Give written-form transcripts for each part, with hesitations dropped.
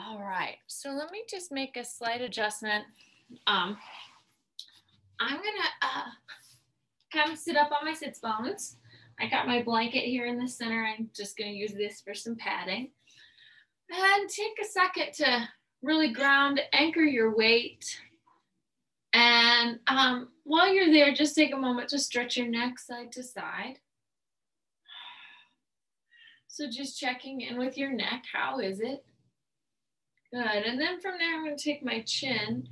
All right, so let me just make a slight adjustment. I'm gonna come sit up on my sits bones. I got my blanket here in the center. I'm just gonna use this for some padding. And take a second to really ground, anchor your weight. And while you're there, just take a moment to stretch your neck side to side. So just checking in with your neck, how is it? Good, and then from there, I'm gonna take my chin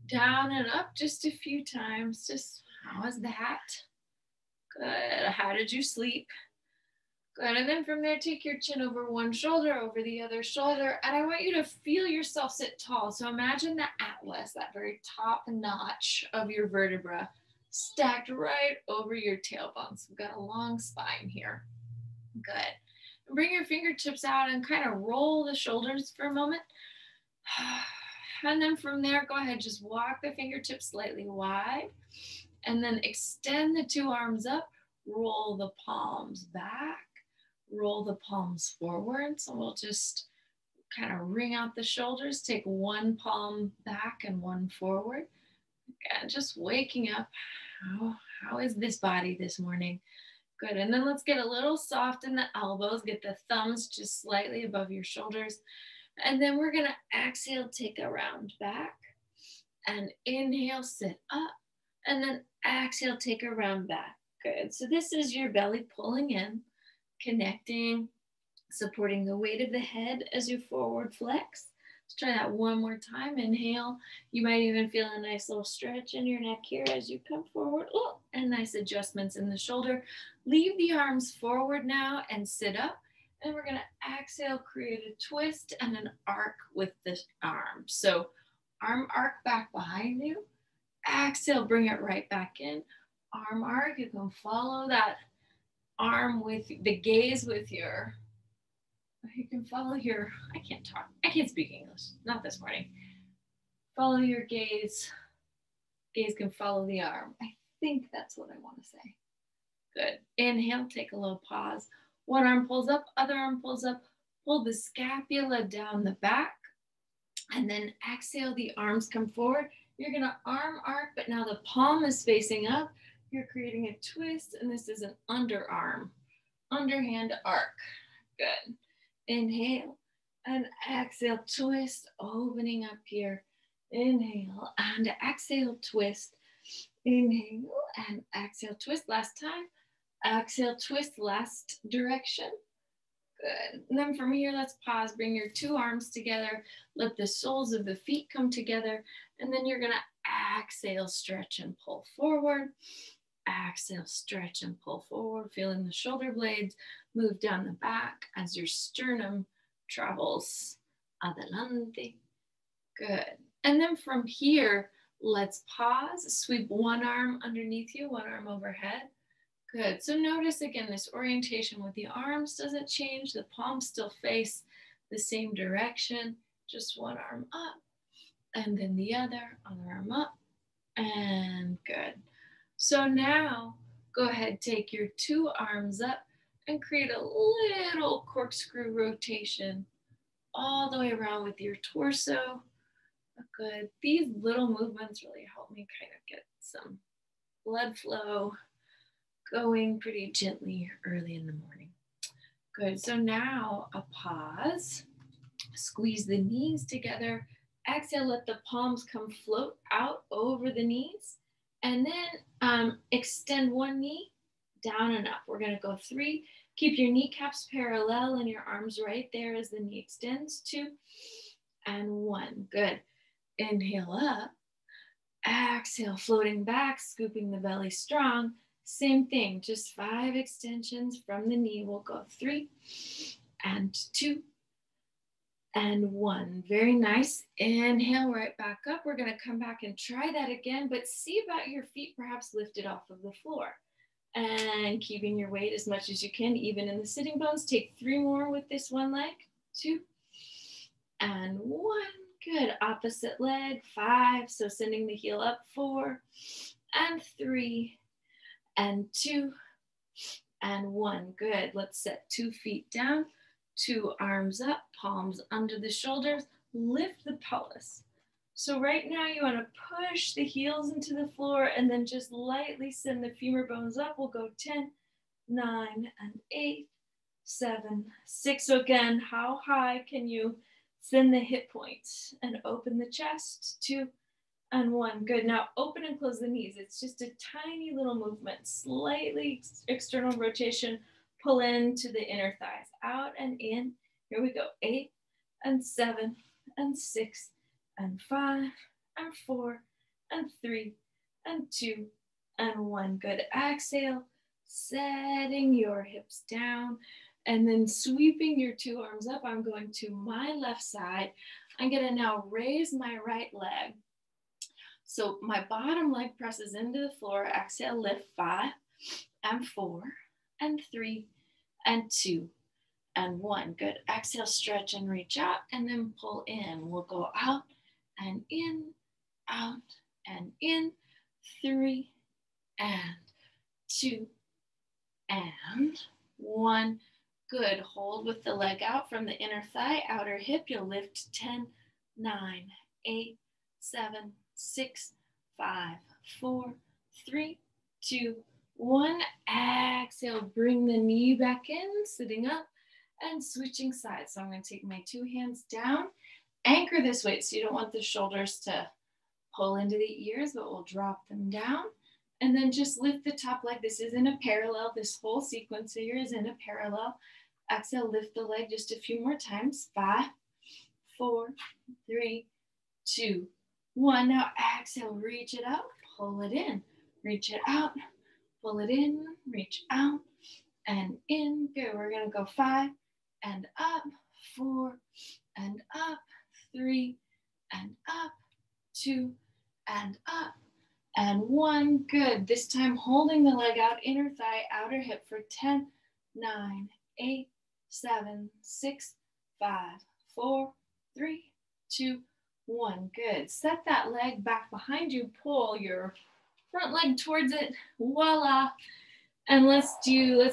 down and up just a few times. Just, how was that? Good, how did you sleep? Good, and then from there, take your chin over one shoulder, over the other shoulder, and I want you to feel yourself sit tall. So imagine the atlas, that very top notch of your vertebra, stacked right over your tailbone. So we've got a long spine here. Good. And bring your fingertips out and kind of roll the shoulders for a moment. And then from there, go ahead, just walk the fingertips slightly wide, and then extend the two arms up, roll the palms back, roll the palms forward. So we'll just kind of wring out the shoulders, take one palm back and one forward. Again, just waking up. How is this body this morning? Good, and then let's get a little soft in the elbows, get the thumbs just slightly above your shoulders. And then we're gonna exhale, take a round back, and inhale, sit up, and then exhale, take a round back. Good, so this is your belly pulling in, connecting, supporting the weight of the head as you forward flex. Let's try that one more time. Inhale. You might even feel a nice little stretch in your neck here as you come forward. Oh, and nice adjustments in the shoulder. Leave the arms forward now and sit up. And we're gonna exhale, create a twist and an arc with the arm. So arm arc back behind you. Exhale, bring it right back in. Arm arc, you can follow that arm with the gaze with your, you can follow your, I can't talk, I can't speak English, not this morning. Follow your gaze. Gaze can follow the arm. I think that's what I want to say. Good. Inhale, take a little pause. One arm pulls up, other arm pulls up. Pull the scapula down the back. And then exhale, the arms come forward. You're gonna arm arc, but now the palm is facing up. You're creating a twist, and this is an underarm, underhand arc. Good. Inhale and exhale, twist, opening up here. Inhale and exhale, twist. Inhale and exhale, twist. Last time. Exhale, twist, last direction. Good. And then from here, let's pause. Bring your two arms together. Let the soles of the feet come together. And then you're going to exhale, stretch and pull forward. Exhale, stretch and pull forward. Feeling the shoulder blades move down the back as your sternum travels adelante. Good. And then from here, let's pause. Sweep one arm underneath you, one arm overhead. Good. So notice again, this orientation with the arms doesn't change. The palms still face the same direction. Just one arm up and then the other arm up, and good. So now go ahead, take your two arms up and create a little corkscrew rotation all the way around with your torso. Good. These little movements really help me kind of get some blood flow going pretty gently early in the morning. Good. So now a pause. Squeeze the knees together. Exhale, let the palms come float out over the knees. And then extend one knee down and up. We're going to go 3. Keep your kneecaps parallel and your arms right there as the knee extends. 2 and 1. Good. Inhale up. Exhale, floating back, scooping the belly strong. Same thing, just 5 extensions from the knee. We'll go 3 and 2 and 1. Very nice. Inhale right back up. We're going to come back and try that again, but see about your feet perhaps lifted off of the floor. And keeping your weight as much as you can, even in the sitting bones. Take 3 more with this one leg. 2 and 1. Good. Opposite leg. 5. So sending the heel up. 4 and 3 and 2 and 1. Good. Let's set 2 feet down, 2 arms up, palms under the shoulders. lift the pelvis. So right now you want to push the heels into the floor and then just lightly send the femur bones up. We'll go 10, 9, and 8, 7, 6. So again, how high can you send the hip points and open the chest? 2 and 1. Good. Now open and close the knees. It's just a tiny little movement, slightly external rotation. Pull into the inner thighs, out and in. Here we go. 8 and 7 and 6 and 5 and 4 and 3 and 2 and 1. Good. Exhale, setting your hips down and then sweeping your 2 arms up. I'm going to my left side. I'm going to now raise my right leg. So my bottom leg presses into the floor. Exhale, lift 5 and 4 and 3 and 2 and 1. Good. Exhale, stretch and reach out and then pull in. We'll go out and in, out and in. 3 and 2 and 1. Good. Hold with the leg out from the inner thigh, outer hip. You'll lift 10, 9, 8, 7, 6, 5, 4, 3, 2, 1. Exhale, bring the knee back in, sitting up and switching sides. So I'm going to take my 2 hands down, anchor this weight so you don't want the shoulders to pull into the ears, but we'll drop them down. And then just lift the top leg. This is in a parallel. This whole sequence here is in a parallel. Exhale, lift the leg just a few more times. 5, 4, 3, 2, 1. Now exhale, reach it out, pull it in, reach it out, pull it in, reach out and in. Good. We're going to go 5 and up, 4 and up, 3 and up, 2 and up and 1. Good. This time holding the leg out, inner thigh, outer hip for 10, 9, 8, 7, 6, 5, 4, 3, 2, 1. Good. Set that leg back behind you. Pull your front leg towards it. Voila. And let's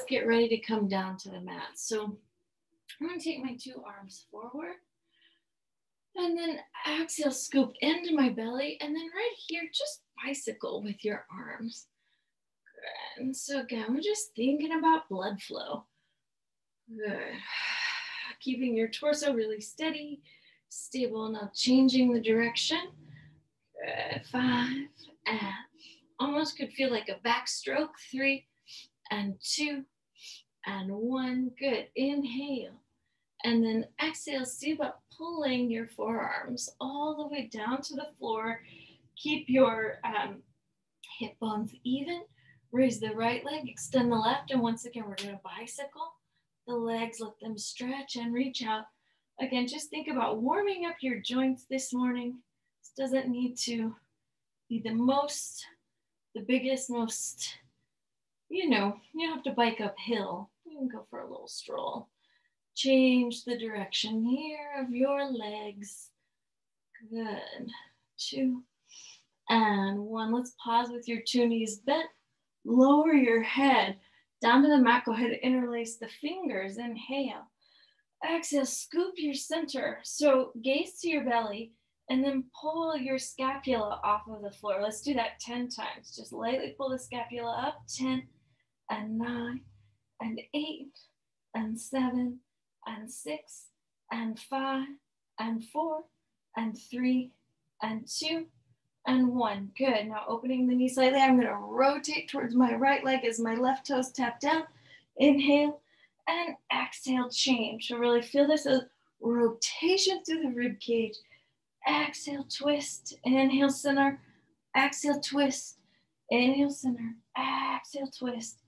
get ready to come down to the mat. So I'm going to take my 2 arms forward. And then exhale, scoop into my belly. And then right here, just bicycle with your arms. Good. And so again, we're just thinking about blood flow. Good. Keeping your torso really steady, stable. Now changing the direction. Good. 5 and almost could feel like a backstroke. 3 and 2 and 1. Good. Inhale. And then exhale. See about pulling your forearms all the way down to the floor. Keep your hip bones even. Raise the right leg, extend the left. And once again, we're going to bicycle the legs, let them stretch and reach out. Again, just think about warming up your joints this morning. This doesn't need to be the biggest, most, you don't have to bike uphill. You can go for a little stroll. Change the direction here of your legs. Good. 2 and 1. Let's pause with your 2 knees bent. Lower your head down to the mat. Go ahead and interlace the fingers. Inhale. Exhale, scoop your center. So gaze to your belly and then pull your scapula off of the floor. Let's do that 10 times. Just lightly pull the scapula up. 10 and 9 and 8 and 7 and 6 and 5 and 4 and 3 and 2 and 1. Good. Now opening the knee slightly. I'm going to rotate towards my right leg as my left toes tap down. Inhale and exhale, change. So really feel this as rotation through the rib cage. Exhale, twist. Inhale, center. Exhale, twist. Inhale, center. Exhale, twist.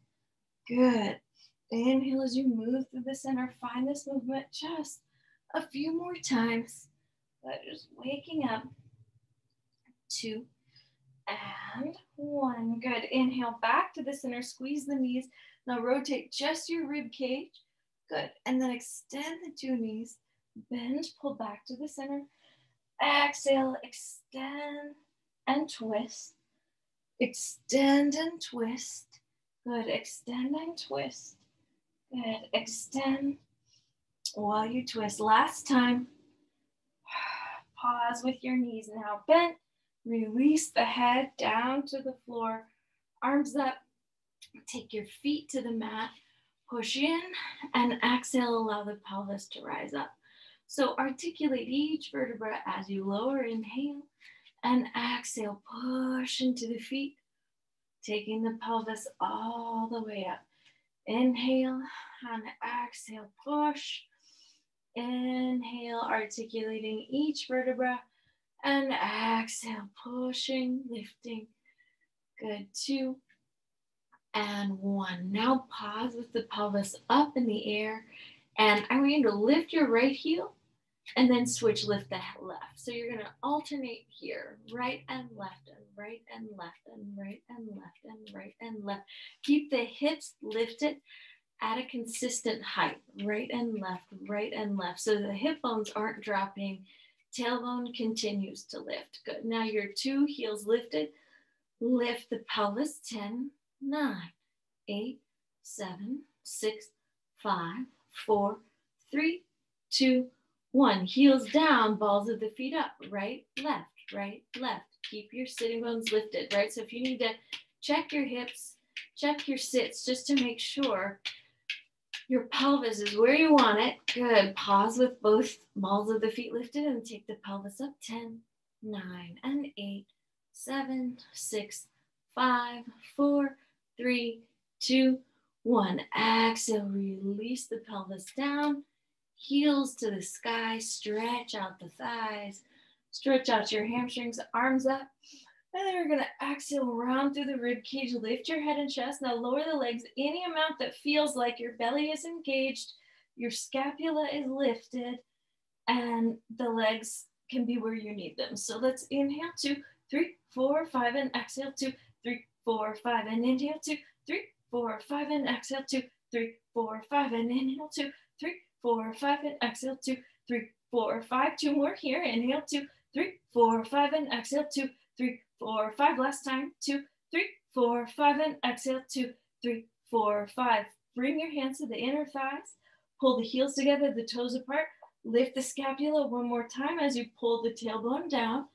Good. Inhale as you move through the center. Find this movement just a few more times. Just waking up. 2 and 1. Good. Inhale back to the center. Squeeze the knees. Now rotate just your rib cage. Good. And then extend the 2 knees. Bend, pull back to the center. Exhale, extend and twist. Extend and twist. Good. Extend and twist. Good. Extend while you twist. Last time. pause with your knees now bent. Release the head down to the floor, arms up. Take your feet to the mat, push in, and exhale, allow the pelvis to rise up. So articulate each vertebra as you lower, inhale, and exhale, push into the feet, taking the pelvis all the way up. Inhale and exhale, push. Inhale, articulating each vertebra, and exhale, pushing, lifting. Good, 2 and 1. Now pause with the pelvis up in the air, and I want you to lift your right heel and then switch, lift the left. So you're gonna alternate here, right and left, and right and left, and right and left, and right and left. Keep the hips lifted at a consistent height, right and left, right and left. So the hip bones aren't dropping, tailbone continues to lift. Good, now your 2 heels lifted, lift the pelvis, 10, 9, 8, 7, 6, 5, 4, 3, 2, 1. Heels down, balls of the feet up, right, left, right, left. Keep your sitting bones lifted, right? So if you need to check your hips, check your sits just to make sure your pelvis is where you want it. Good. Pause with both balls of the feet lifted and take the pelvis up. 10, 9, and 8, 7, 6, 5, 4, 3, 2, 1. Exhale, release the pelvis down. Heels to the sky, stretch out the thighs, stretch out your hamstrings, arms up. And then we're gonna exhale, round through the rib cage, lift your head and chest. Now lower the legs any amount that feels like your belly is engaged, your scapula is lifted, and the legs can be where you need them. So let's inhale, 2, 3, 4, 5, and exhale, 2, 3, 4, 5, and inhale, 2, 3, 4, 5, and exhale, 2, 3, 4, 5, and inhale, 2, 3, 4, 5, and exhale, 2, 3, 4, 5. 2 more here. Inhale, 2, 3, 4, 5, and exhale, 2, 3, 4, 5. Last time. 2, 3, 4, 5, and exhale, 2, 3, 4, 5. Bring your hands to the inner thighs. Pull the heels together, the toes apart. Lift the scapula one more time as you pull the tailbone down.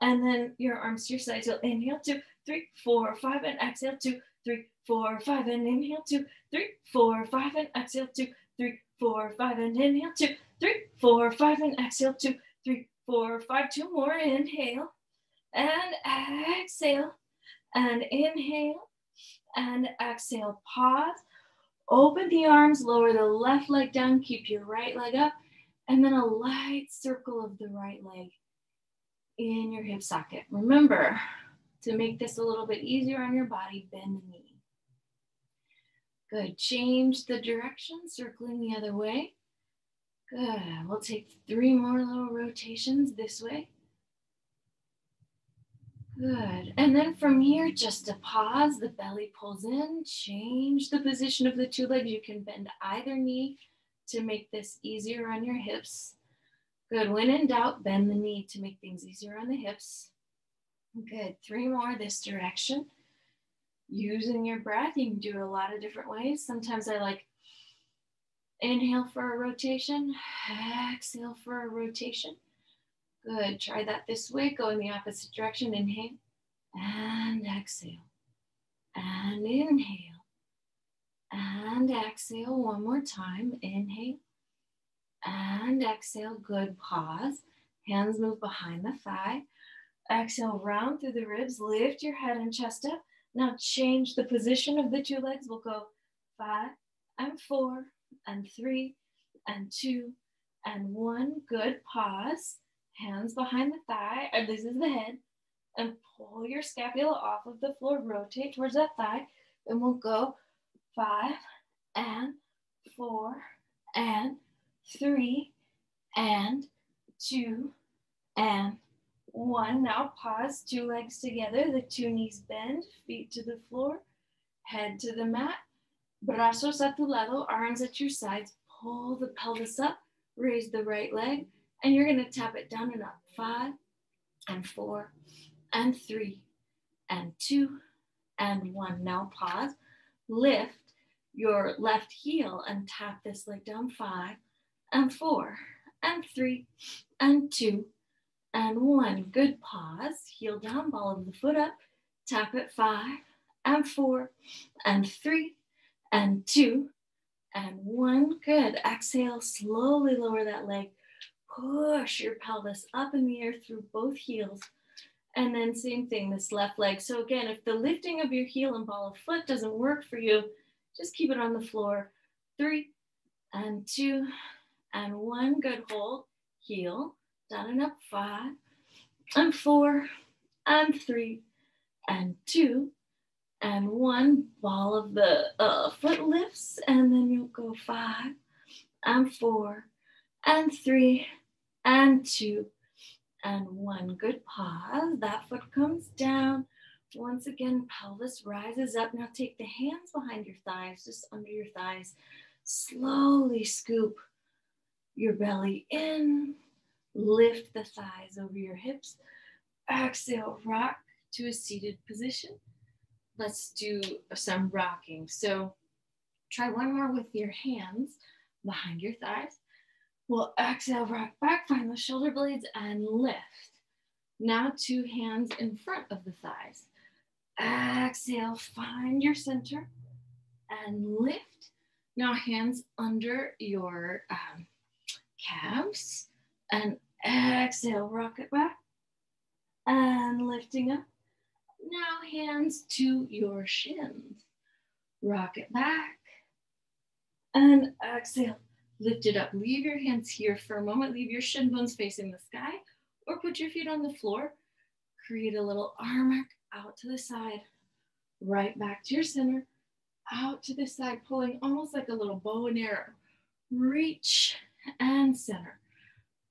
And then your arms to your sides. You'll inhale, 2, 3, 4, 5, and exhale, 2, 3, 4, 5, and inhale, 2, 3, 4, 5, and exhale, 2, 3, 4, 5, and inhale, 2, 3, 4, 5, and exhale, 2, 3, 4, 5. 2 more. Inhale and exhale and inhale and exhale. Pause. Open the arms, lower the left leg down, keep your right leg up, and then a light circle of the right leg in your hip socket. Remember, to make this a little bit easier on your body, bend the knee. Good. Change the direction, circling the other way. Good. We'll take 3 more little rotations this way. Good. And then from here, just a pause. The belly pulls in. Change the position of the 2 legs. You can bend either knee to make this easier on your hips. Good. When in doubt, bend the knee to make things easier on the hips. Good. 3 more this direction. Using your breath, you can do it a lot of different ways. Sometimes I like inhale for a rotation, exhale for a rotation. Good, try that this way. Go in the opposite direction, inhale and exhale and inhale and exhale. One more time, inhale and exhale. Good, pause. Hands move behind the thigh. Exhale, round through the ribs, lift your head and chest up. Now change the position of the 2 legs. We'll go 5 and 4 and 3 and 2 and 1. Good, pause. Hands behind the thigh, or this is the head, and pull your scapula off of the floor. Rotate towards that thigh, and we'll go 5 and 4 and 3 and 2 and 1. Now pause, 2 legs together, the 2 knees bend, feet to the floor, head to the mat. Brazos a tu lado, arms at your sides. Pull the pelvis up, raise the right leg, and you're gonna tap it down and up. 5 and 4 and 3 and 2 and 1. Now pause, lift your left heel and tap this leg down. 5 and 4 and 3 and 2 and 1. Good, pause, heel down, ball of the foot up, tap at 5, and 4, and 3, and 2, and 1. Good. Exhale, slowly lower that leg. Push your pelvis up in the air through both heels. And then same thing, this left leg. So again, if the lifting of your heel and ball of foot doesn't work for you, just keep it on the floor. 3, and 2, and 1. Good, hold, heel, down and up, 5, and 4, and 3, and 2, and 1. Ball of the foot lifts, and then you'll go 5, and 4, and 3, and 2, and 1. Good, pause. That foot comes down. Once again, pelvis rises up. Now take the hands behind your thighs, just under your thighs. Slowly scoop your belly in. Lift the thighs over your hips. Exhale, rock to a seated position. Let's do some rocking. So try one more with your hands behind your thighs. We'll exhale, rock back, find the shoulder blades and lift. Now 2 hands in front of the thighs. Exhale, find your center and lift. Now hands under your calves and exhale, rock it back and lifting up. Now hands to your shins. Rock it back and exhale. Lift it up. Leave your hands here for a moment. Leave your shin bones facing the sky or put your feet on the floor. Create a little arm arc out to the side. Right back to your center. Out to the side, pulling almost like a little bow and arrow. Reach and center.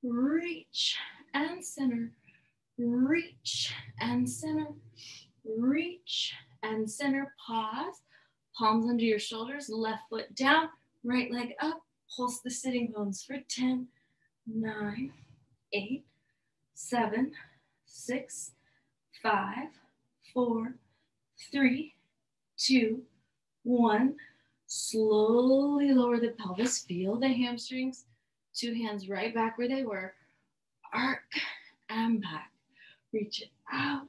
Reach and center. Reach and center. Reach and center. Pause. Palms under your shoulders. Left foot down. Right leg up. Pulse the sitting bones for 10, 9, 8, 7, 6, 5, 4, 3, 2, 1. Slowly lower the pelvis. Feel the hamstrings. 2 hands right back where they were. Arc and back. Reach it out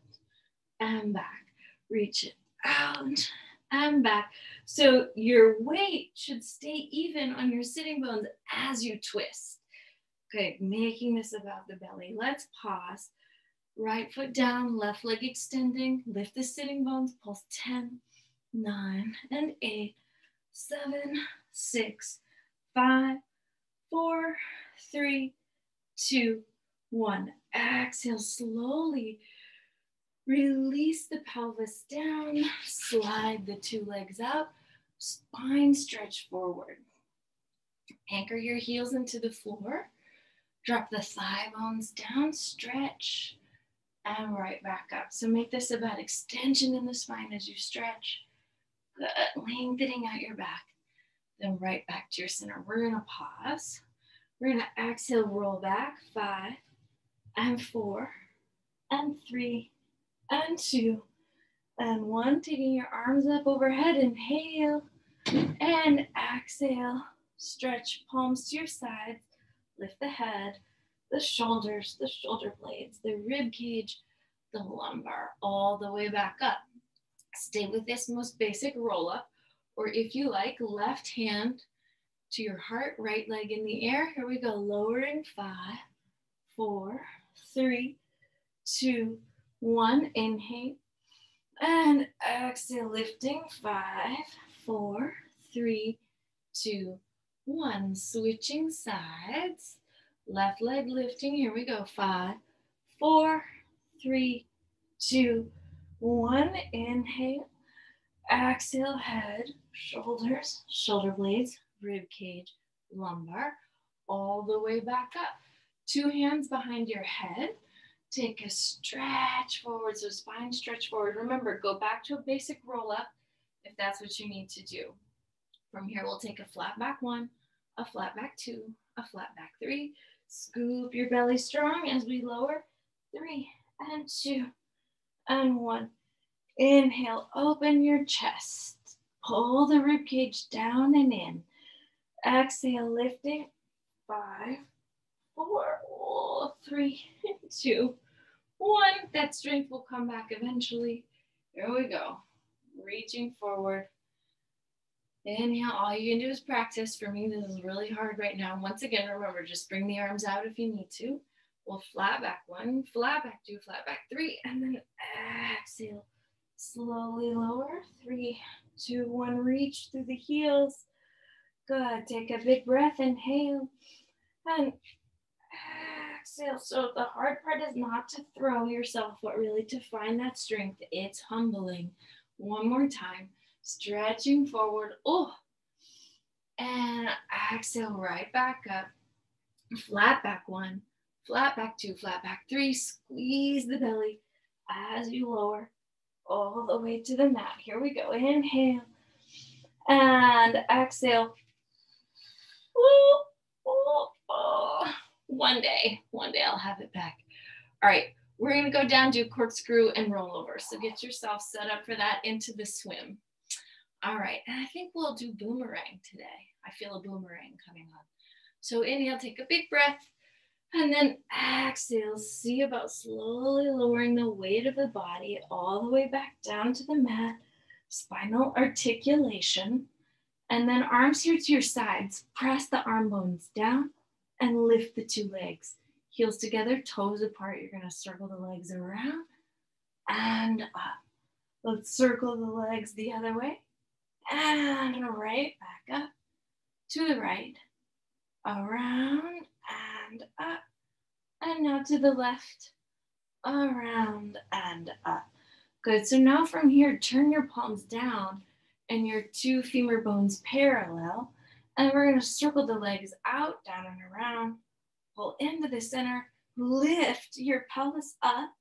and back. Reach it out and back. So your weight should stay even on your sitting bones as you twist. Okay, making this above the belly. Let's pause. Right foot down, left leg extending. Lift the sitting bones. Pulse 10, 9, and 8, 7, 6, 5, 4, 3, 2, 1. Exhale slowly. Release the pelvis down, slide the 2 legs up, spine stretch forward. Anchor your heels into the floor, drop the thigh bones down, stretch, and right back up. So make this about extension in the spine as you stretch, lengthening out your back, then right back to your center. We're gonna pause. We're gonna exhale, roll back, 5, and 4, and 3, and 2, and 1. Taking your arms up overhead, inhale, and exhale. Stretch palms to your sides, lift the head, the shoulders, the shoulder blades, the rib cage, the lumbar, all the way back up. Stay with this most basic roll up, or if you like, left hand to your heart, right leg in the air. Here we go, lowering, 5, 4, 3, 2, 1. Inhale and exhale, lifting, 5, 4, 3, 2, 1. Switching sides. Left leg lifting. Here we go. 5, 4, 3, 2, 1. Inhale. Exhale, head, shoulders, shoulder blades, rib cage, lumbar, all the way back up. 2 hands behind your head. Take a stretch forward, so spine stretch forward. Remember, go back to a basic roll up if that's what you need to do. From here, we'll take a flat back 1, a flat back 2, a flat back 3. Scoop your belly strong as we lower. 3, and 2, and 1. Inhale, open your chest. Pull the rib cage down and in. Exhale, lifting. 5, 4, oh, 3, 2, 1. That strength will come back eventually. Here we go. Reaching forward. Inhale. All you can do is practice. For me, this is really hard right now. Once again, remember, just bring the arms out if you need to. We'll flat back 1, flat back 2, flat back 3, and then exhale. Slowly lower. 3, 2, 1. Reach through the heels. Good. Take a big breath. Inhale. And exhale. So the hard part is not to throw yourself, but really to find that strength. It's humbling. One more time. Stretching forward. Oh. And exhale right back up. Flat back 1, flat back 2, flat back 3. Squeeze the belly as you lower all the way to the mat. Here we go. Inhale. And exhale. Ooh, ooh, oh. One day I'll have it back. All right, we're gonna go down, do corkscrew and roll over. So get yourself set up for that into the swim. All right, and I think we'll do boomerang today. I feel a boomerang coming on. So inhale, take a big breath, and then exhale. See about slowly lowering the weight of the body all the way back down to the mat. Spinal articulation. And then arms here to your sides. Press the arm bones down and lift the 2 legs. Heels together, toes apart. You're gonna circle the legs around and up. Let's circle the legs the other way. And right, back up to the right, around and up. And now to the left, around and up. Good, so now from here, turn your palms down and your 2 femur bones parallel. And we're gonna circle the legs out, down and around. Pull into the center, lift your pelvis up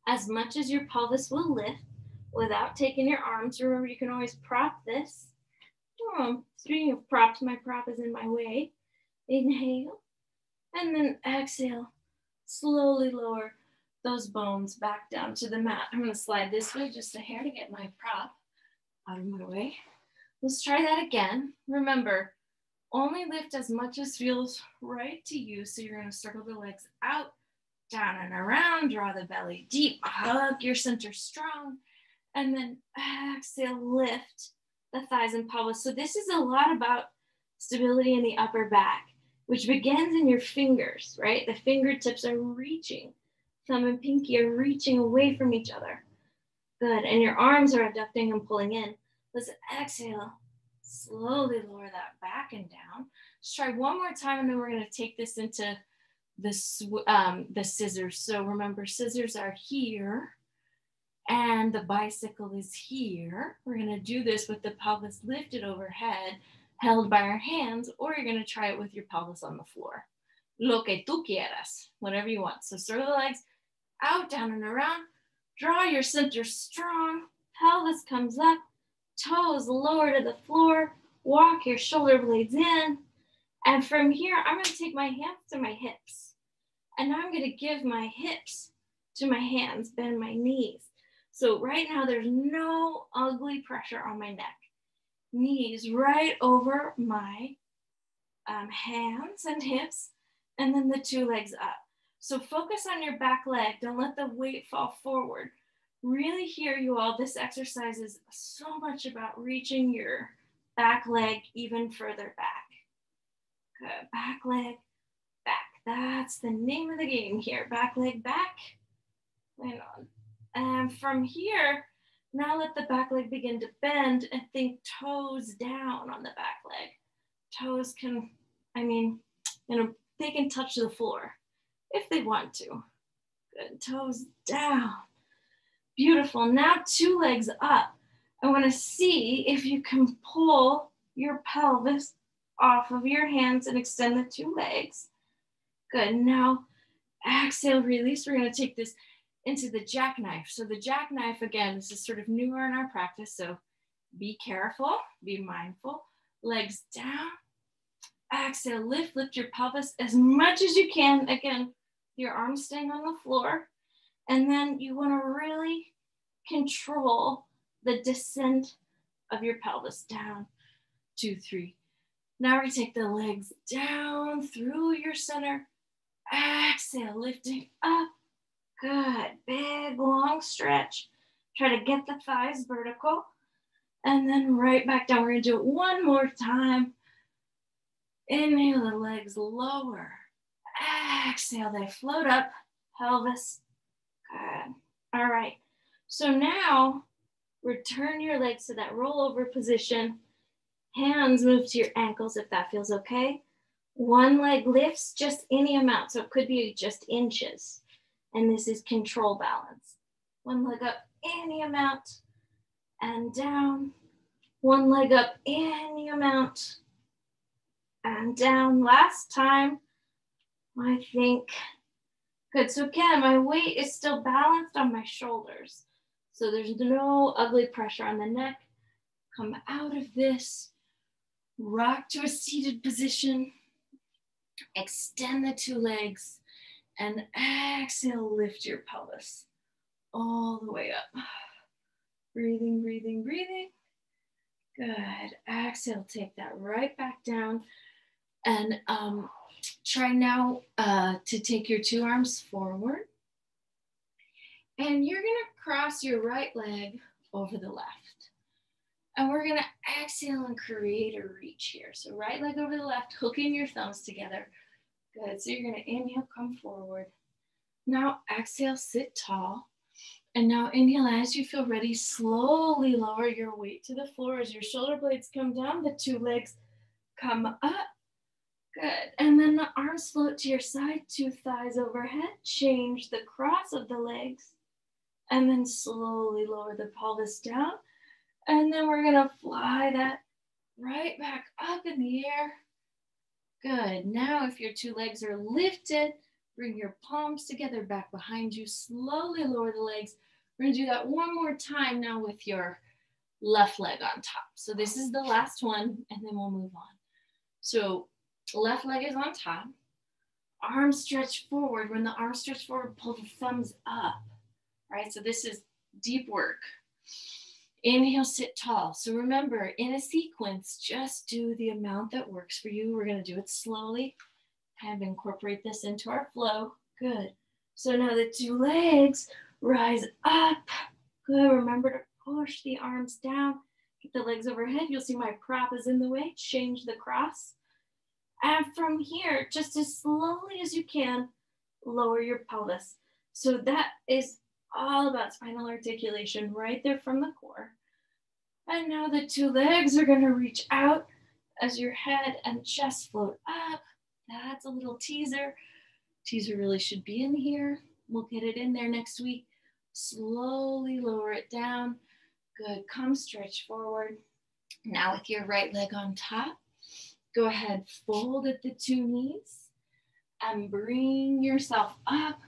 as much as your pelvis will lift without taking your arms. Remember, you can always prop this. Speaking of props, my prop is in my way. Inhale, and then exhale. Slowly lower those bones back down to the mat. I'm gonna slide this way just a hair to get my prop out of my way. Let's try that again. Remember, only lift as much as feels right to you. So you're gonna circle the legs out, down and around, draw the belly deep, hug your center strong, and then exhale, lift the thighs and pelvis. So this is a lot about stability in the upper back, which begins in your fingers, right? The fingertips are reaching. Thumb and pinky are reaching away from each other. Good, and your arms are abducting and pulling in. Let's exhale, slowly lower that back and down. Let's try one more time, and then we're gonna take this into the scissors. So remember, scissors are here, and the bicycle is here. We're gonna do this with the pelvis lifted overhead, held by our hands, or you're gonna try it with your pelvis on the floor. Lo que tú quieras, whatever you want. So circle the legs out, down and around. Draw your center strong. Pelvis comes up, toes lower to the floor. Walk your shoulder blades in. And from here, I'm gonna take my hands to my hips. And I'm gonna give my hips to my hands, bend my knees. So right now, there's no ugly pressure on my neck. Knees right over my hands and hips, and then the 2 legs up. So focus on your back leg. Don't let the weight fall forward. Really hear you all. This exercise is so much about reaching your back leg even further back. Good, back leg, back. That's the name of the game here. Back leg, back. And from here, now let the back leg begin to bend and think toes down on the back leg. Toes can, they can touch the floor if they want to. Good, toes down. Beautiful, now 2 legs up. I wanna see if you can pull your pelvis off of your hands and extend the 2 legs. Good, now exhale, release. We're gonna take this into the jackknife. So the jackknife, again, this is sort of newer in our practice, so be careful, be mindful. Legs down, exhale, lift your pelvis as much as you can. Again, your arms staying on the floor. And then you wanna really control the descent of your pelvis down. 2, 3. Now we're gonna take the legs down through your center. Exhale, lifting up. Good, big, long stretch. Try to get the thighs vertical. And then right back down. We're gonna do it one more time. Inhale, the legs lower. Exhale, they float up, pelvis. Good. All right. So now return your legs to that rollover position. Hands move to your ankles if that feels okay. One leg lifts just any amount. So it could be just inches. And this is control balance. One leg up any amount and down. One leg up any amount and down. Last time, I think. Good, so again, my weight is still balanced on my shoulders. So there's no ugly pressure on the neck. Come out of this, rock to a seated position, extend the two legs, and exhale, lift your pelvis all the way up. Breathing, breathing, breathing. Good, exhale, take that right back down. And try now to take your two arms forward. And you're gonna cross your right leg over the left. And we're gonna exhale and create a reach here. So right leg over the left, hooking your thumbs together. Good, so you're gonna inhale, come forward. Now exhale, sit tall. And now inhale, as you feel ready, slowly lower your weight to the floor as your shoulder blades come down, the two legs come up. Good, and then the arms float to your side, two thighs overhead. Change the cross of the legs, and then slowly lower the pelvis down. And then we're gonna fly that right back up in the air. Good, now if your two legs are lifted, bring your palms together back behind you. Slowly lower the legs. We're gonna do that one more time now with your left leg on top. So this is the last one, and then we'll move on. So left leg is on top. Arms stretch forward. When the arms stretch forward, pull the thumbs up. Right? So this is deep work. Inhale, sit tall. So remember, in a sequence, just do the amount that works for you. We're going to do it slowly. Kind of incorporate this into our flow. Good. So now the two legs rise up. Good. Remember to push the arms down. Get the legs overhead. You'll see my prop is in the way. Change the cross. And from here, just as slowly as you can, lower your pelvis. So that is all about spinal articulation right there from the core. And now the two legs are going to reach out as your head and chest float up. That's a little teaser. Teaser really should be in here. We'll get it in there next week. Slowly lower it down. Good. Come stretch forward. Now with your right leg on top. Go ahead, fold at the two knees and bring yourself up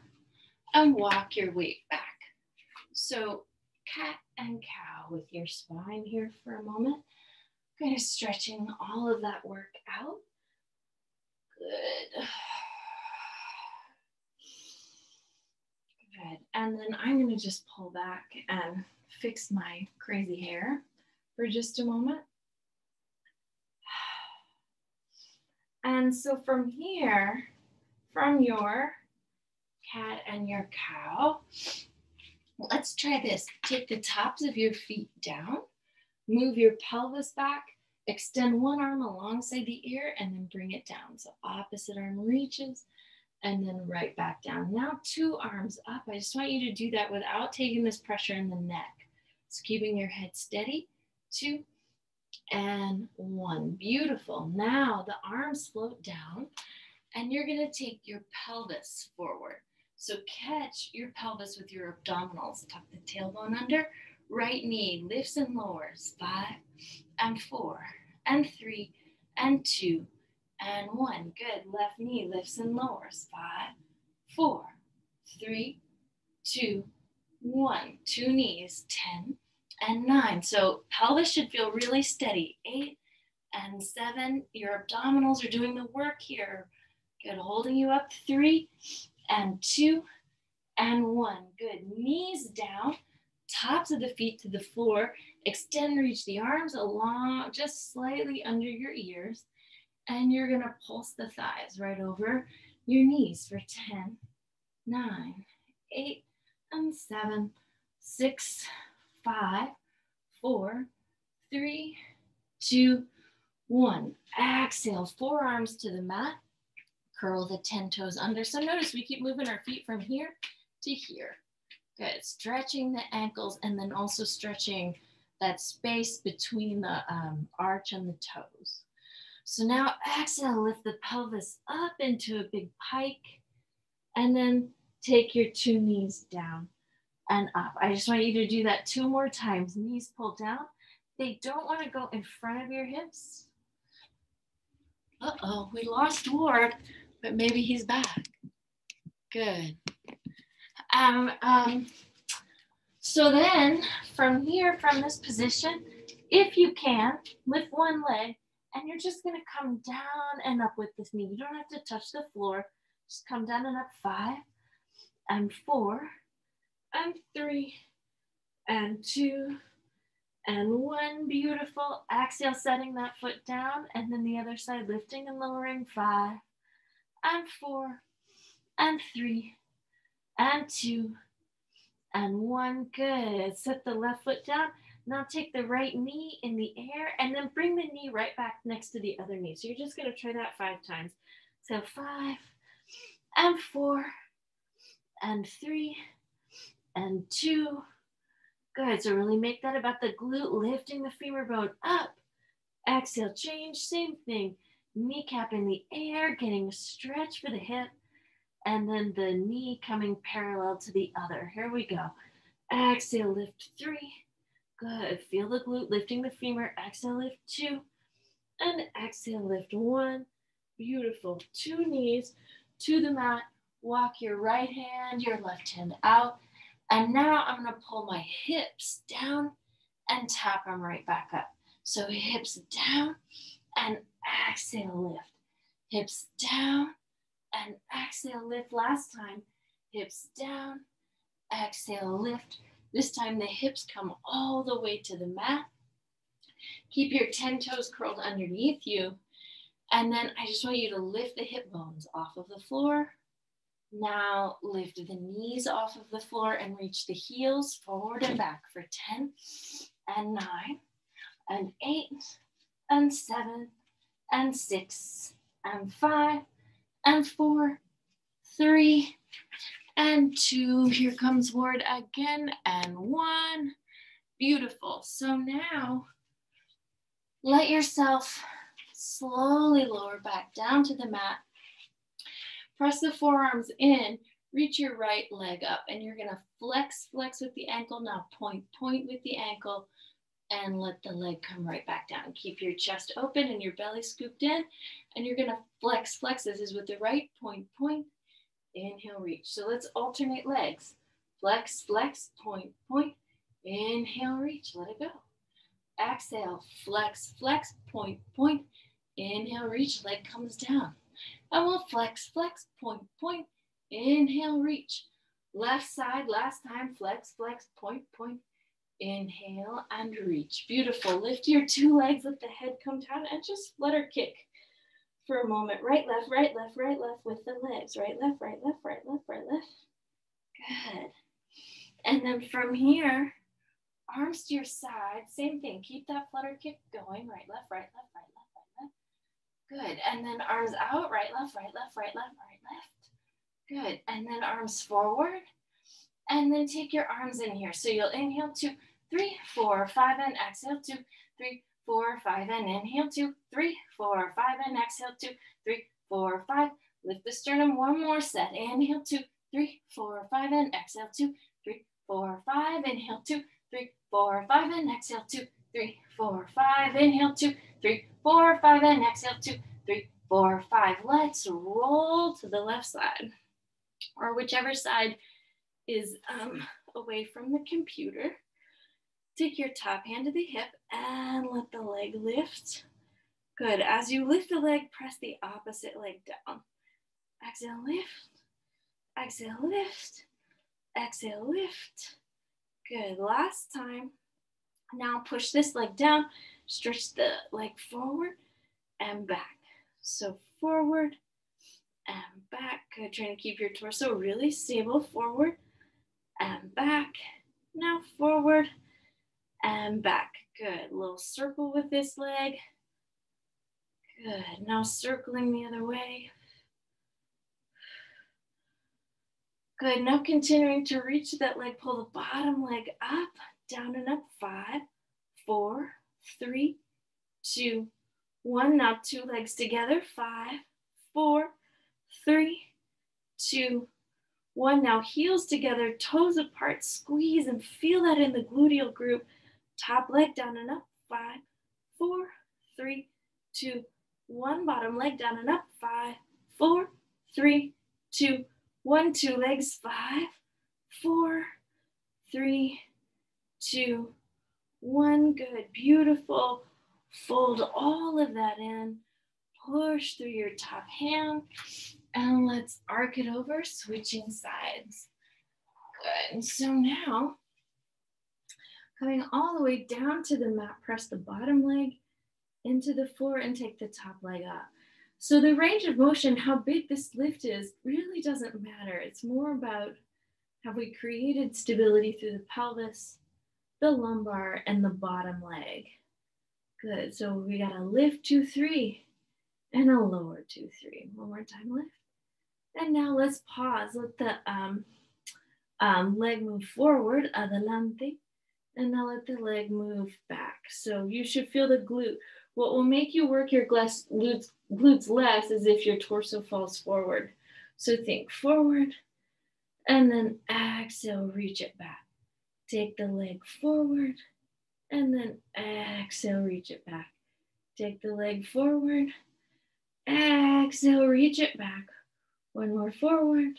and walk your weight back. So cat and cow with your spine here for a moment. Kind of stretching all of that work out. Good. Good. And then I'm going to just pull back and fix my crazy hair for just a moment. And so from here, from your cat and your cow, let's try this. Take the tops of your feet down, move your pelvis back, extend one arm alongside the ear, and then bring it down. So opposite arm reaches, and then right back down. Now two arms up. I just want you to do that without taking this pressure in the neck. So keeping your head steady. 2 and 1. Beautiful. Now the arms float down and you're going to take your pelvis forward. So catch your pelvis with your abdominals. Tuck the tailbone under. Right knee lifts and lowers. 5 and 4 and 3 and 2 and 1. Good. Left knee lifts and lowers. 5, 4, 3, 2, 1. Two knees. 10 and 9. So pelvis should feel really steady. 8 and 7. Your abdominals are doing the work here. Good. Holding you up. 3 and 2 and 1. Good. Knees down. Tops of the feet to the floor. Extend, reach the arms along, just slightly under your ears. And you're gonna pulse the thighs right over your knees for 10, 9, 8, and 7, 6, 5, 4, 3, 2, 1. Exhale, forearms to the mat. Curl the 10 toes under. So notice we keep moving our feet from here to here. Good. Stretching the ankles and then also stretching that space between the arch and the toes. So now exhale, lift the pelvis up into a big pike, and then take your 2 knees down and up. I just want you to do that 2 more times. Knees pulled down. They don't want to go in front of your hips. Uh-oh, we lost Ward, but maybe he's back. Good. So then from here, from this position, if you can, lift one leg, and you're just gonna come down and up with this knee. You don't have to touch the floor. Just come down and up. 5 and 4 and 3 and 2 and 1. Beautiful. Exhale, setting that foot down, and then the other side, lifting and lowering. 5 and 4 and 3 and 2 and 1. Good. Set the left foot down. Now take the right knee in the air and then bring the knee right back next to the other knee. So you're just going to try that 5 times. So 5 and 4 and 3 and 2. Good. So really make that about the glute, lifting the femur bone up. Exhale, change. Same thing. Kneecap in the air, getting a stretch for the hip. And then the knee coming parallel to the other. Here we go. Exhale, lift 3. Good. Feel the glute lifting the femur. Exhale, lift 2. And exhale, lift 1. Beautiful. 2 knees to the mat. Walk your right hand, your left hand out. And now I'm going to pull my hips down and tap them right back up. So hips down and exhale, lift. Hips down and exhale, lift. Last time, hips down, exhale, lift. This time the hips come all the way to the mat. Keep your 10 toes curled underneath you. And then I just want you to lift the hip bones off of the floor. Now lift the knees off of the floor and reach the heels forward and back for 10 and 9 and 8 and 7 and 6 and 5 and 4, 3, and 2. Here comes Ward again, and 1. Beautiful. So now let yourself slowly lower back down to the mat. Press the forearms in, reach your right leg up, and you're gonna flex with the ankle. Now point with the ankle, and let the leg come right back down. Keep your chest open and your belly scooped in, and you're gonna flex. This is with the right, point. Inhale, reach. So let's alternate legs. Flex, point. Inhale, reach, let it go. Exhale, flex, point. Inhale, reach, leg comes down. And we'll flex, point. Inhale, reach. Left side, last time, flex, point. Inhale and reach. Beautiful. Lift your 2 legs, let the head come down, and just let her kick for a moment. Right, left with the legs. Right, left. Good. And then from here, arms to your side. Same thing. Keep that flutter kick going. Right, left. Good. And then arms out. Right, left. Good. And then arms forward. And then take your arms in here. So you'll inhale 2, 3, 4, 5, and exhale 2, 3, 4, 5, and inhale 2, 3, 4, 5, and exhale 2, 3, 4, 5. Lift the sternum. One more set. Inhale 2, 3, 4, 5, and exhale 2, 3, 4, 5. Inhale 2, 3, 4, 5, and exhale 2, 3, 4, 5. Inhale 2, 3, 4, 5, and exhale 2, 3, 4, 5. Let's roll to the left side, or whichever side is away from the computer. Take your top hand to the hip and let the leg lift. Good. As you lift the leg, press the opposite leg down. Exhale, lift. Exhale, lift. Exhale, lift. Good. Last time. Now push this leg down, stretch the leg forward and back. So forward and back. Good. Trying to keep your torso really stable. Forward and back. Now forward and back. Good. Little circle with this leg. Good. Now circling the other way. Good. Now continuing to reach that leg. Pull the bottom leg up, down and up. 5, 4, 3, 2, 1. Now 2 legs together. 5, 4, 3, 2, 1. Now heels together, toes apart. Squeeze and feel that in the gluteal group. Top leg down and up. 5, 4, 3, 2, 1. Bottom leg down and up. 5, 4, 3, 2, 1. 2 legs. 5, 4, 3, 2, 1. Good. Beautiful. Fold all of that in. Push through your top hand. And let's arc it over, switching sides. Good. And so now, coming all the way down to the mat, press the bottom leg into the floor and take the top leg up. So the range of motion, how big this lift is, really doesn't matter. It's more about, have we created stability through the pelvis, the lumbar, and the bottom leg? Good. So we got a lift 2, 3, and a lower 2, 3. One more time, lift. And now let's pause. Let the leg move forward, adelante. And now let the leg move back. So you should feel the glute. What will make you work your glutes less is if your torso falls forward. So think forward, and then exhale, reach it back. Take the leg forward, and then exhale, reach it back. Take the leg forward, exhale, reach it back. One more forward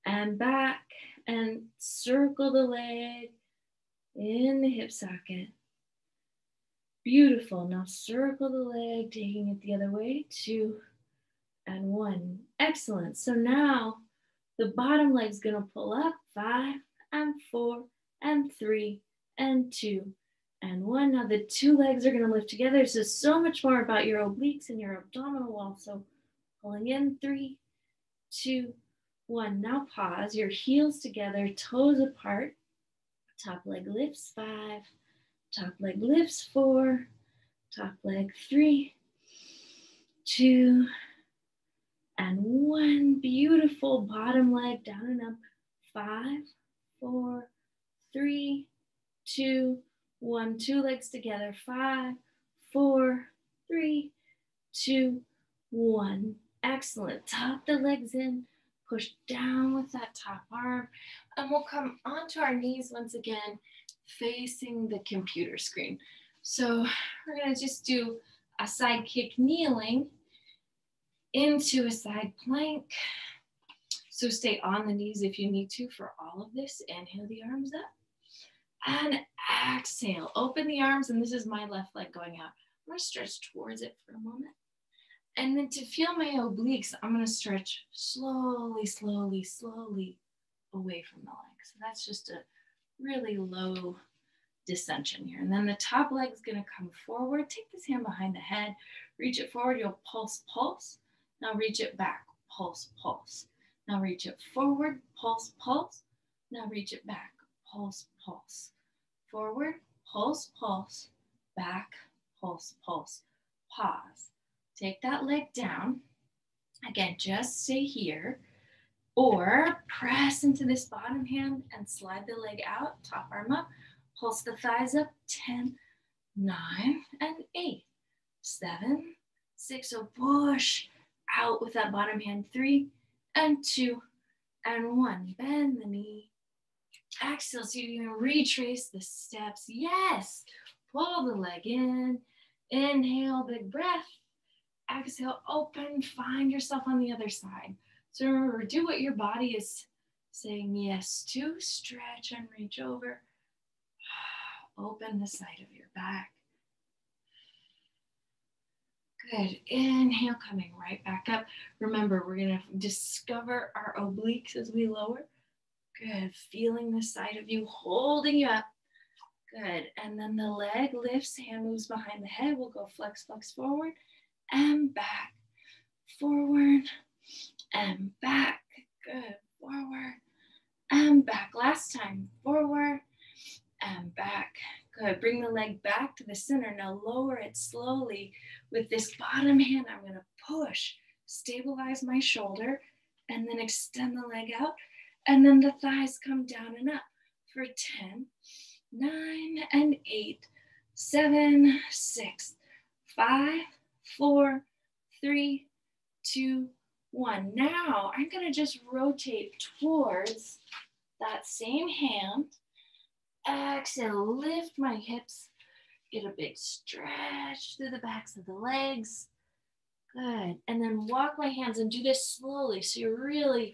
and back, and circle the leg in the hip socket. Beautiful. Now circle the leg, taking it the other way. 2 and 1. Excellent. So now the bottom leg's going to pull up. 5 and 4 and 3 and 2 and 1. Now the 2 legs are going to lift together. So much more about your obliques and your abdominal wall. So pulling in. 3, 2, 1. Now pause. Your heels together, toes apart. Top leg lifts. 5. Top leg lifts. 4. Top leg 3, 2, and 1. Beautiful. Bottom leg down and up. 5, 4, 3, 2, 1. 2 legs together. 5, 4, 3, 2, 1. Excellent. Tuck the legs in. Push down with that top arm. And we'll come onto our knees once again, facing the computer screen. So we're going to just do a side kick kneeling into a side plank. So stay on the knees if you need to for all of this. Inhale the arms up. And exhale. Open the arms, and this is my left leg going out. I'm going to stretch towards it for a moment. And then to feel my obliques, I'm going to stretch slowly, slowly, slowly away from the leg. So that's just a really low descension here. And then the top leg is going to come forward. Take this hand behind the head. Reach it forward. You'll pulse, pulse. Now reach it back. Pulse, pulse. Now reach it forward. Pulse, pulse. Now reach it back. Pulse, pulse. Forward. Pulse, pulse. Back. Pulse, pulse. Pause. Take that leg down. Again, just stay here. Or press into this bottom hand and slide the leg out. Top arm up. Pulse the thighs up. 10, 9, and 8, 7, 6. So push out with that bottom hand. 3, and 2, and 1. Bend the knee. Exhale. So you're going to retrace the steps. Yes. Pull the leg in. Inhale, big breath. Exhale, open. Find yourself on the other side. So remember, do what your body is saying yes to. Stretch and reach over. Open the side of your back. Good. Inhale, coming right back up. Remember, we're going to discover our obliques as we lower. Good. Feeling the side of you, holding you up. Good. And then the leg lifts, hand moves behind the head. We'll go flex, flex forward and back. forward and back. Good, forward and back. Last time, forward and back. Good, bring the leg back to the center. Now lower it slowly. With this bottom hand, I'm gonna push, stabilize my shoulder, and then extend the leg out. And then the thighs come down and up for 10, 9, and 8, 7, 6, 5, 4, 3, 2, 1. Now I'm gonna just rotate towards that same hand. Exhale, lift my hips, get a big stretch through the backs of the legs. Good, and then walk my hands and do this slowly so you're really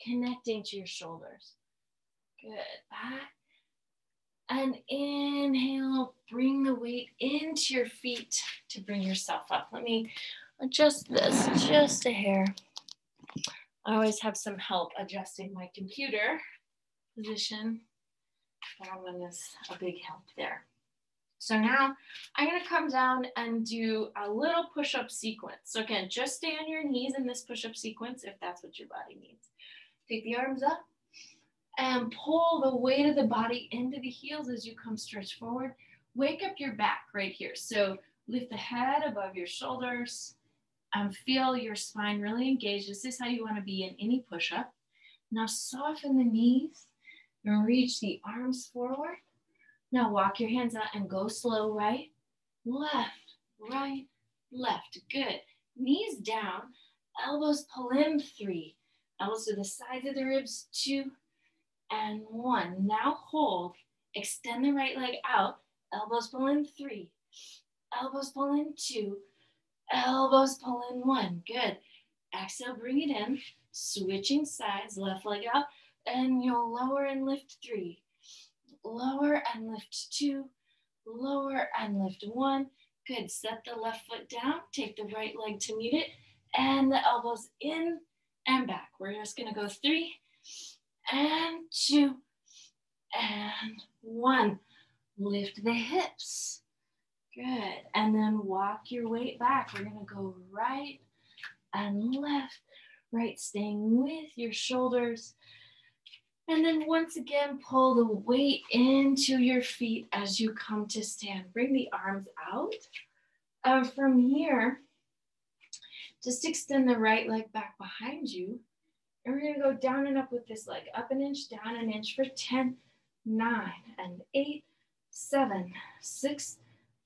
connecting to your shoulders. Good, back. And inhale, bring the weight into your feet to bring yourself up. Let me adjust this just a hair. I always have some help adjusting my computer position. That one is a big help there. So now I'm gonna come down and do a little push-up sequence. So again, just stay on your knees in this push-up sequence if that's what your body needs. Take the arms up and pull the weight of the body into the heels as you come stretch forward. Wake up your back right here. So lift the head above your shoulders and feel your spine really engaged. This is how you wanna be in any push-up. Now soften the knees and reach the arms forward. Now walk your hands out and go slow, right, left, right, left. Good. Knees down, elbows pull in, 3. Elbows to the sides of the ribs, 2 and 1. Now hold, extend the right leg out, elbows pull in, 3. Elbows pull in, 2. Elbows pull in, 1. Good. Exhale, bring it in, switching sides, left leg out, and you'll lower and lift, 3. Lower and lift, 2, lower and lift, 1. Good, set the left foot down, take the right leg to meet it, and the elbows in and back. We're just gonna go 3 and 2 and 1. Lift the hips, good, and then walk your weight back. We're gonna go right and left, right, staying with your shoulders. And then once again, pull the weight into your feet as you come to stand. Bring the arms out. From here, just extend the right leg back behind you. And we're gonna go down and up with this leg. Up an inch, down an inch for 10, 9, and 8, 7, 6,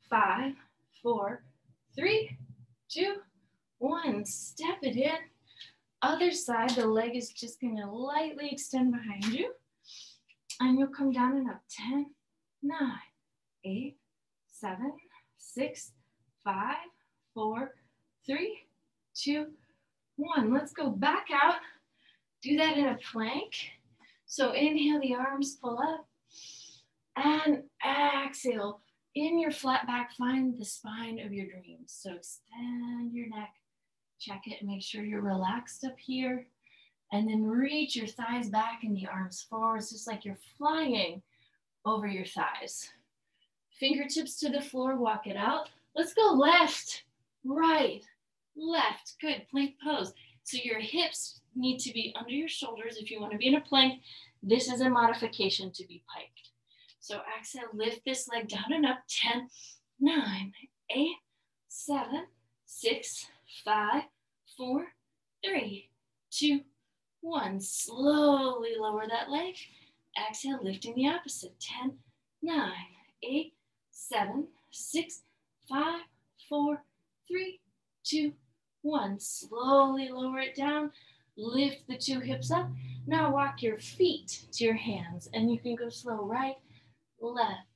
5, 4, 3, 2, 1. Step it in. Other side, the leg is just gonna lightly extend behind you. And you'll come down and up. 10, 9, 8, 7, 6, 5, 4, 3, 2, 1. Let's go back out. Do that in a plank. So inhale, the arms pull up. And exhale. In your flat back, find the spine of your dreams. So extend your neck. Check it and make sure you're relaxed up here. And then reach your thighs back and the arms forward. It's just like you're flying over your thighs. Fingertips to the floor, walk it out. Let's go left, right, left. Good, plank pose. So your hips need to be under your shoulders if you want to be in a plank. This is a modification to be piked. So exhale, lift this leg down and up. 10, 9, 8, 7, 6, 5, 4, 3, 2, 1. Slowly lower that leg. Exhale, lifting the opposite. 10, 9, 8, 7, 6, 5, 4, 3, 2, 1. Slowly lower it down. Lift the 2 hips up. Now walk your feet to your hands and you can go slow. Right, left,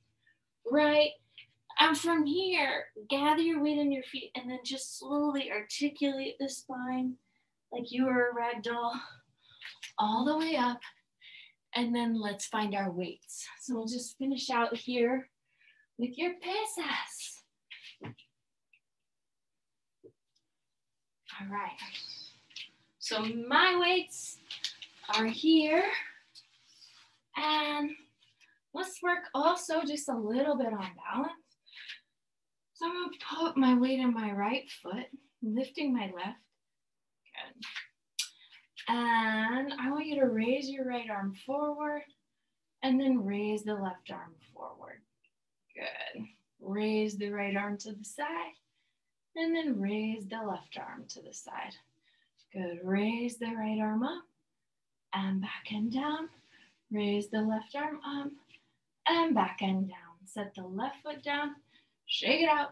right. And from here, gather your weight in your feet and then just slowly articulate the spine like you are a rag doll all the way up. And then let's find our weights. So we'll just finish out here with your pesas. All right. So my weights are here. And let's work also just a little bit on balance. So I'm gonna put my weight in my right foot, lifting my left, Good. And I want you to raise your right arm forward and then raise the left arm forward. Good. Raise the right arm to the side and then raise the left arm to the side. Good. Raise the right arm up and back and down. Raise the left arm up and back and down. Set the left foot down, shake it out,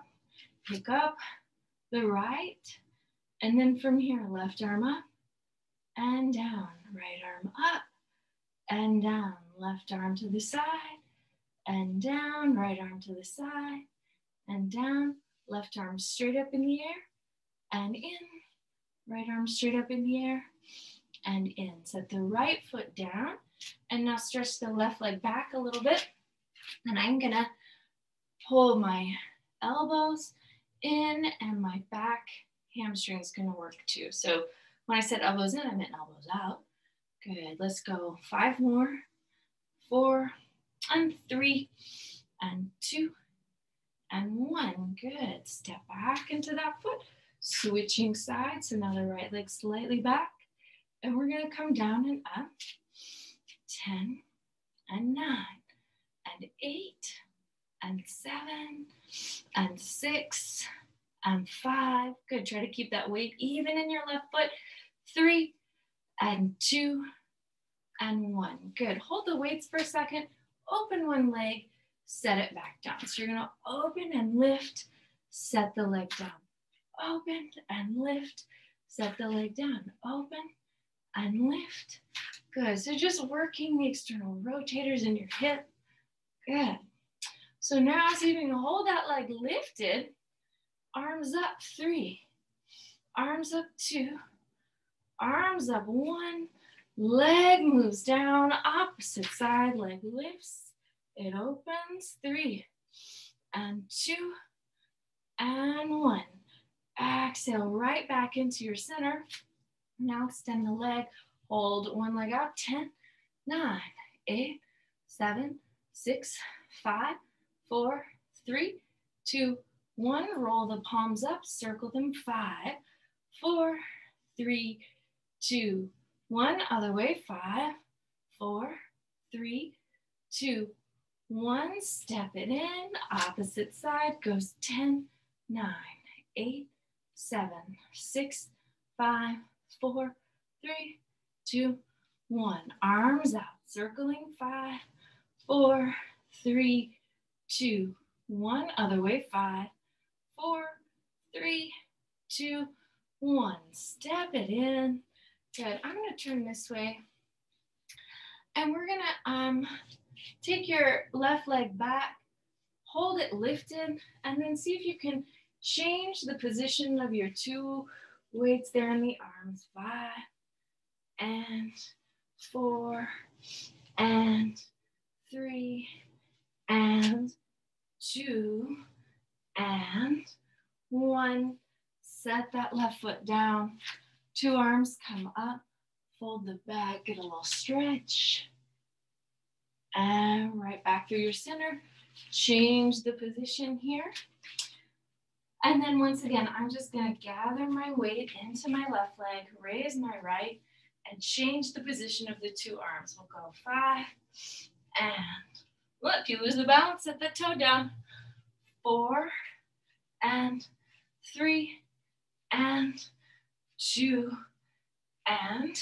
pick up the right, and then from here, left arm up and down, right arm up and down, left arm to the side and down, right arm to the side and down, left arm straight up in the air and in, right arm straight up in the air and in. Set the right foot down and now stretch the left leg back a little bit. And I'm gonna hold my elbows in and my back hamstring is gonna work too. So when I said elbows in, I meant elbows out. Good, let's go 5 more, 4 and 3 and 2 and 1. Good, step back into that foot, switching sides. So now the right leg slightly back and we're gonna come down and up. 10 and 9 and 8 and 7 and 6 and 5. Good, try to keep that weight even in your left foot. 3 and 2 and 1. Good, hold the weights for a second. Open one leg, set it back down. So you're gonna open and lift, set the leg down. Open and lift, set the leg down. Open and lift. Good, so just working the external rotators in your hip. Good. So now see if you can hold that leg lifted, arms up 3, arms up 2, arms up 1, leg moves down, opposite side, leg lifts, it opens, 3 and 2 and 1. Exhale right back into your center. Now extend the leg, hold one leg out, 10, 9, 8, 7, 6, 5, 4, 3, 2, 1. Roll the palms up, circle them. 5, 4, 3, 2, 1. Other way. 5, 4, 3, 2, 1. Step it in. Opposite side goes 10, 9, 8, 7, 6, 5, 4, 3, 2, 1. Arms out, circling. 5, 4, 3, 2, 1. Other way. 5, 4, 3, 2, 1. Step it in. Good. I'm going to turn this way. And we're going to take your left leg back, hold it lifted, and then see if you can change the position of your 2 weights there in the arms. 5 and 4 and 3 and 2 and 1. Set that left foot down. 2 arms come up. Fold the back. Get a little stretch. And right back through your center. Change the position here. And then once again, I'm just going to gather my weight into my left leg, raise my right, and change the position of the 2 arms. We'll go 5 and look, you lose the balance, set the toe down. 4 and 3 and 2 and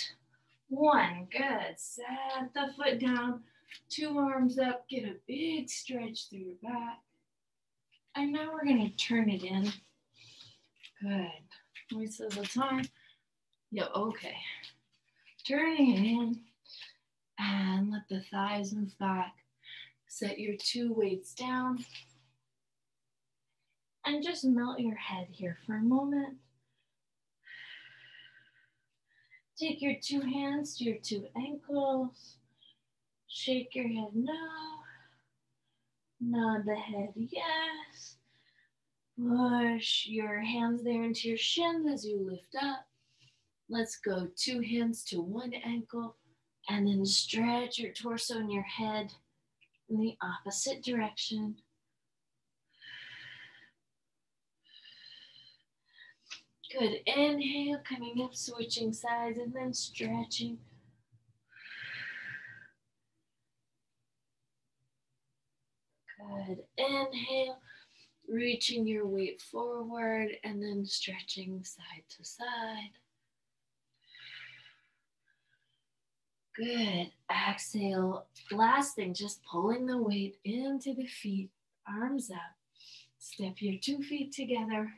1. Good. Set the foot down, 2 arms up, get a big stretch through your back. And now we're going to turn it in. Good. Let me see the time. Yeah, okay. Turning it in and let the thighs move back. Set your 2 weights down. And just melt your head here for a moment. Take your 2 hands to your 2 ankles. Shake your head no. Nod the head yes. Push your hands there into your shins as you lift up. Let's go 2 hands to 1 ankle and then stretch your torso and your head in the opposite direction. Good. Inhale, coming up, switching sides, and then stretching. Good. Inhale, reaching your weight forward, and then stretching side to side. Good. Exhale. Last thing, just pulling the weight into the feet, arms up. Step your 2 feet together,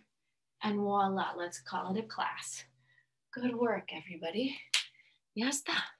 and voila, let's call it a class. Good work, everybody. Ya está.